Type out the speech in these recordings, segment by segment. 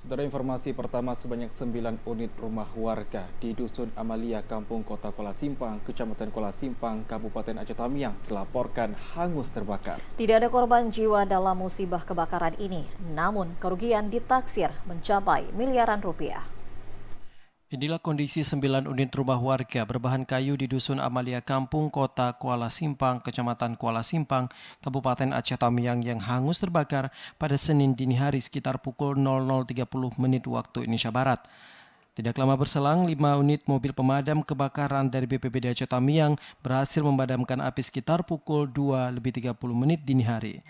Saudara, informasi pertama, sebanyak 9 unit rumah warga di Dusun Amalia, Kampung Kota Kuala Simpang, Kecamatan Kuala Simpang, Kabupaten Aceh Tamiang dilaporkan hangus terbakar. Tidak ada korban jiwa dalam musibah kebakaran ini, namun kerugian ditaksir mencapai miliaran rupiah. Inilah kondisi 9 unit rumah warga berbahan kayu di Dusun Amalia, Kampung Kota Kuala Simpang, Kecamatan Kuala Simpang, Kabupaten Aceh Tamiang yang hangus terbakar pada Senin dini hari sekitar pukul 00.30 menit waktu Indonesia Barat. Tidak lama berselang, 5 unit mobil pemadam kebakaran dari BPBD Aceh Tamiang berhasil memadamkan api sekitar pukul 2.30 menit dini hari.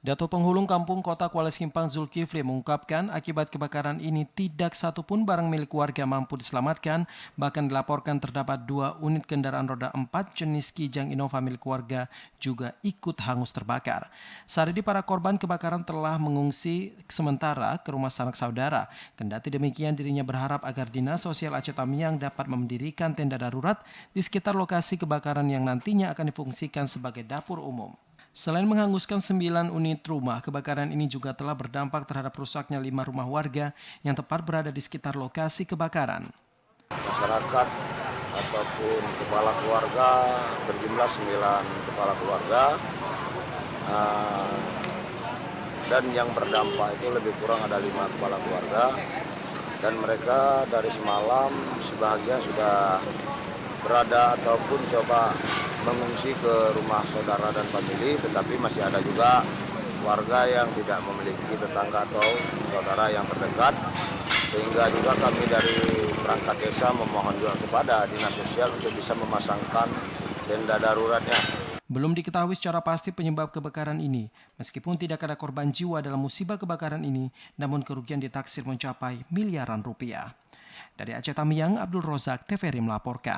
Dato Penghulung Kampung Kota Kuala Simpang Zulkifli mengungkapkan akibat kebakaran ini tidak satupun barang milik warga mampu diselamatkan, bahkan dilaporkan terdapat 2 unit kendaraan roda 4 jenis Kijang Innova milik warga juga ikut hangus terbakar. Saat ini para korban kebakaran telah mengungsi sementara ke rumah sanak saudara. Kendati demikian, dirinya berharap agar Dinas Sosial Aceh Tamiang dapat mendirikan tenda darurat di sekitar lokasi kebakaran yang nantinya akan difungsikan sebagai dapur umum. Selain menghanguskan 9 unit rumah, kebakaran ini juga telah berdampak terhadap rusaknya 5 rumah warga yang tepat berada di sekitar lokasi kebakaran. Masyarakat ataupun kepala keluarga berjumlah 9 kepala keluarga dan yang berdampak itu lebih kurang ada 5 kepala keluarga, dan mereka dari semalam sebahagian sudah berada ataupun coba mengungsi ke rumah saudara dan famili, tetapi masih ada juga warga yang tidak memiliki tetangga atau saudara yang terdekat, sehingga juga kami dari perangkat desa memohon juga kepada Dinas Sosial untuk bisa memasangkan tenda daruratnya. Belum diketahui secara pasti penyebab kebakaran ini. Meskipun tidak ada korban jiwa dalam musibah kebakaran ini, namun kerugian ditaksir mencapai miliaran rupiah. Dari Aceh Tamiang, Abdul Rozak, TVRI melaporkan.